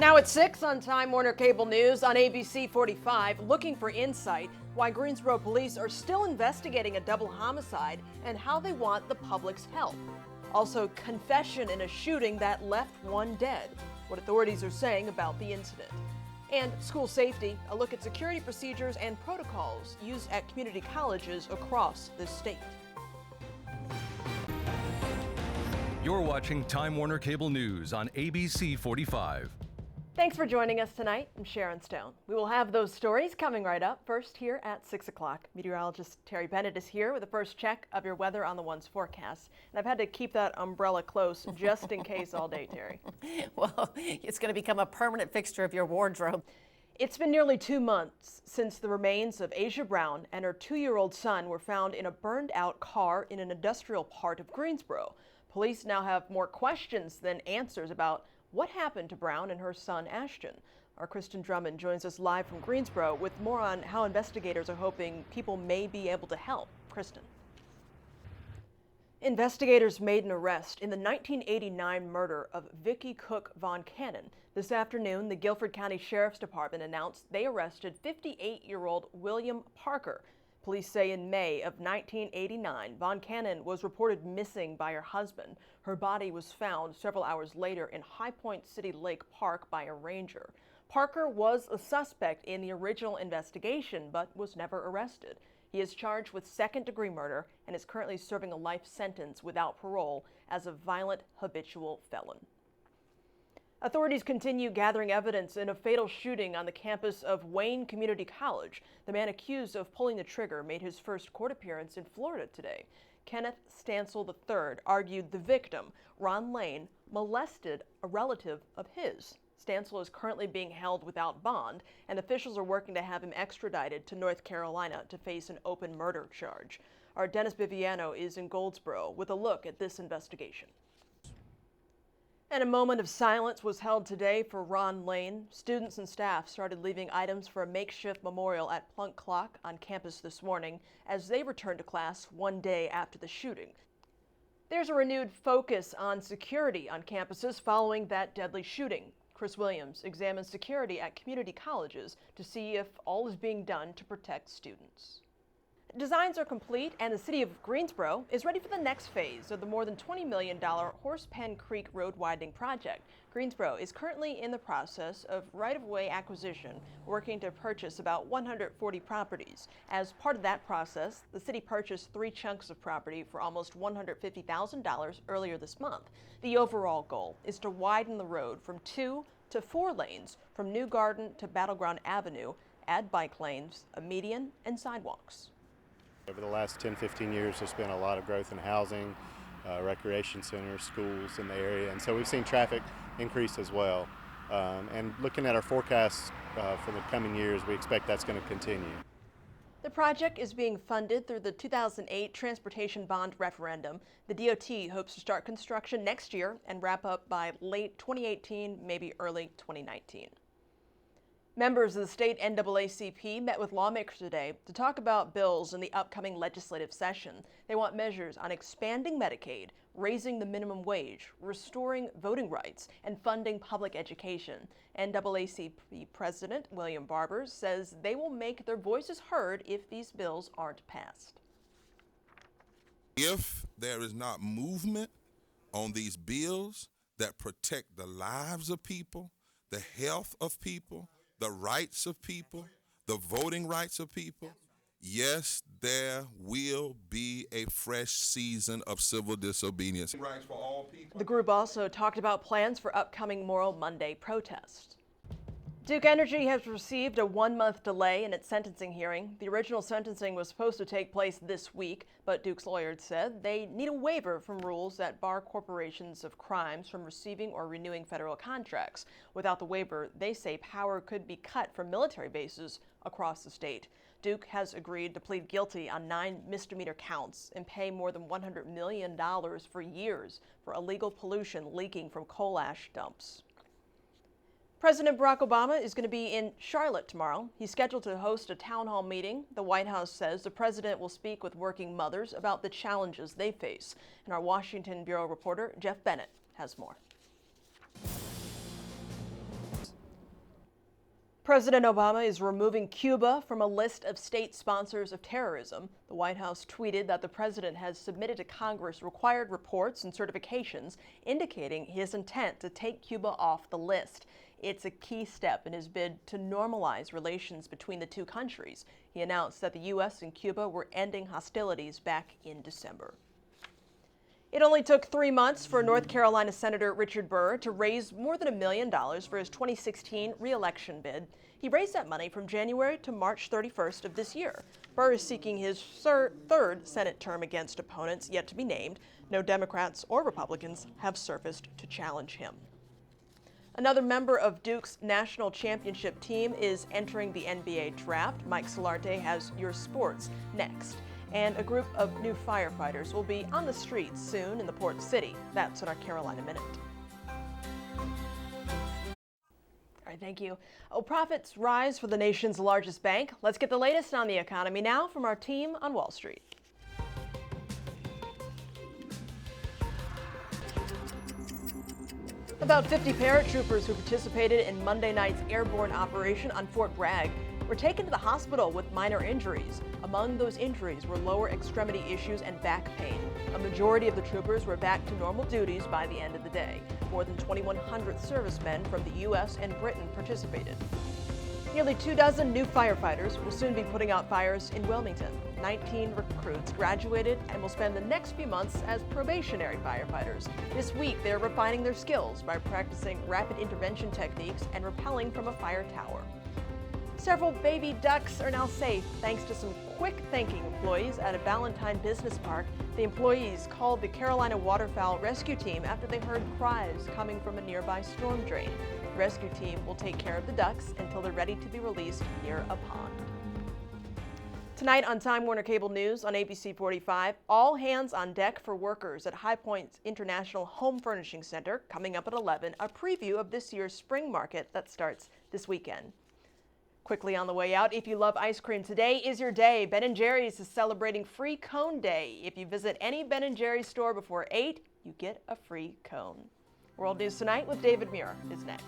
Now at 6 on Time Warner Cable News on ABC 45, looking for insight why Greensboro police are still investigating a double homicide and how they want the public's help. Also, confession in a shooting that left one dead, what authorities are saying about the incident. And school safety, a look at security procedures and protocols used at community colleges across the state. You're watching Time Warner Cable News on ABC 45. Thanks for joining us tonight. I'm Sharon Stone. We will have those stories coming right up. First here at 6 o'clock. Meteorologist Terry Bennett is here with a first check of your weather on the One's forecast. And I've had to keep that umbrella close just in case all day, Terry. Well, it's going to become a permanent fixture of your wardrobe. It's been nearly 2 months since the remains of Asia Brown and her 2-year-old son were found in a burned-out car in an industrial part of Greensboro. Police now have more questions than answers about what happened to Brown and her son Ashton. Our Kristen Drummond joins us live from Greensboro with more on how investigators are hoping people may be able to help. Kristen. Investigators made an arrest in the 1989 murder of Vicki Cook Von Cannon. This afternoon, the Guilford County Sheriff's Department announced they arrested 58-year-old William Parker. Police say in May of 1989, Von Cannon was reported missing by her husband. Her body was found several hours later in High Point City Lake Park by a ranger. Parker was a suspect in the original investigation, but was never arrested. He is charged with second-degree murder and is currently serving a life sentence without parole as a violent habitual felon. Authorities continue gathering evidence in a fatal shooting on the campus of Wayne Community College. The man accused of pulling the trigger made his first court appearance in Florida today. Kenneth Stansel III argued the victim, Ron Lane, molested a relative of his. Stansel is currently being held without bond, and officials are working to have him extradited to North Carolina to face an open murder charge. Our Dennis Viviano is in Goldsboro with a look at this investigation. And a moment of silence was held today for Ron Lane. Students and staff started leaving items for a makeshift memorial at Plunk Clock on campus this morning as they returned to class one day after the shooting. There's a renewed focus on security on campuses following that deadly shooting. Chris Williams examines security at community colleges to see if all is being done to protect students. Designs are complete, and the city of Greensboro is ready for the next phase of the more than $20 million Horse Pen Creek Road widening project. Greensboro is currently in the process of right-of-way acquisition, working to purchase about 140 properties. As part of that process, the city purchased 3 chunks of property for almost $150,000 earlier this month. The overall goal is to widen the road from 2 to 4 lanes from New Garden to Battleground Avenue, add bike lanes, a median, and sidewalks. Over the last 10-15 years, there's been a lot of growth in housing, recreation centers, schools in the area, and so we've seen traffic increase as well. And looking at our forecasts for the coming years, we expect that's going to continue. The project is being funded through the 2008 Transportation Bond Referendum. The DOT hopes to start construction next year and wrap up by late 2018, maybe early 2019. Members of the state NAACP met with lawmakers today to talk about bills in the upcoming legislative session. They want measures on expanding Medicaid, raising the minimum wage, restoring voting rights, and funding public education. NAACP President William Barber says they will make their voices heard if these bills aren't passed. If there is not movement on these bills that protect the lives of people, the health of people, the rights of people, the voting rights of people, yes, there will be a fresh season of civil disobedience. Rights for all people. The group also talked about plans for upcoming Memorial Monday protests. Duke Energy has received a 1-month delay in its sentencing hearing. The original sentencing was supposed to take place this week, but Duke's lawyers said they need a waiver from rules that bar corporations of crimes from receiving or renewing federal contracts. Without the waiver, they say power could be cut from military bases across the state. Duke has agreed to plead guilty on 9 misdemeanor counts and pay more than $100 million for years for illegal pollution leaking from coal ash dumps. President Barack Obama is going to be in Charlotte tomorrow. He's scheduled to host a town hall meeting. The White House says the president will speak with working mothers about the challenges they face. And our Washington Bureau reporter Jeff Bennett has more. President Obama is removing Cuba from a list of state sponsors of terrorism. The White House tweeted that the president has submitted to Congress required reports and certifications indicating his intent to take Cuba off the list. It's a key step in his bid to normalize relations between the two countries. He announced that the U.S. and Cuba were ending hostilities back in December. It only took 3 months for North Carolina Senator Richard Burr to raise more than $1 million for his 2016 re-election bid. He raised that money from January to March 31st of this year. Burr is seeking his third Senate term against opponents yet to be named. No Democrats or Republicans have surfaced to challenge him. Another member of Duke's national championship team is entering the NBA draft. Mike Solarte has your sports next. And a group of new firefighters will be on the streets soon in the port city. That's in our Carolina Minute. All right, thank you. Profits rise for the nation's largest bank. Let's get the latest on the economy now from our team on Wall Street. About 50 paratroopers who participated in Monday night's airborne operation on Fort Bragg were taken to the hospital with minor injuries. Among those injuries were lower extremity issues and back pain. A majority of the troopers were back to normal duties by the end of the day. More than 2,100 servicemen from the U.S. and Britain participated. Nearly 24 new firefighters will soon be putting out fires in Wilmington. 19 recruits graduated and will spend the next few months as probationary firefighters. This week, they're refining their skills by practicing rapid intervention techniques and rappelling from a fire tower. Several baby ducks are now safe thanks to some quick-thinking employees at a Valentine Business Park. The employees called the Carolina Waterfowl Rescue Team after they heard cries coming from a nearby storm drain. The rescue team will take care of the ducks until they're ready to be released near a pond. Tonight on Time Warner Cable News on ABC 45, all hands on deck for workers at High Points International Home Furnishing Center. Coming up at 11, a preview of this year's spring market that starts this weekend. Quickly on the way out, if you love ice cream, today is your day. Ben & Jerry's is celebrating Free Cone Day. If you visit any Ben & Jerry's store before 8, you get a free cone. World News Tonight with David Muir is next.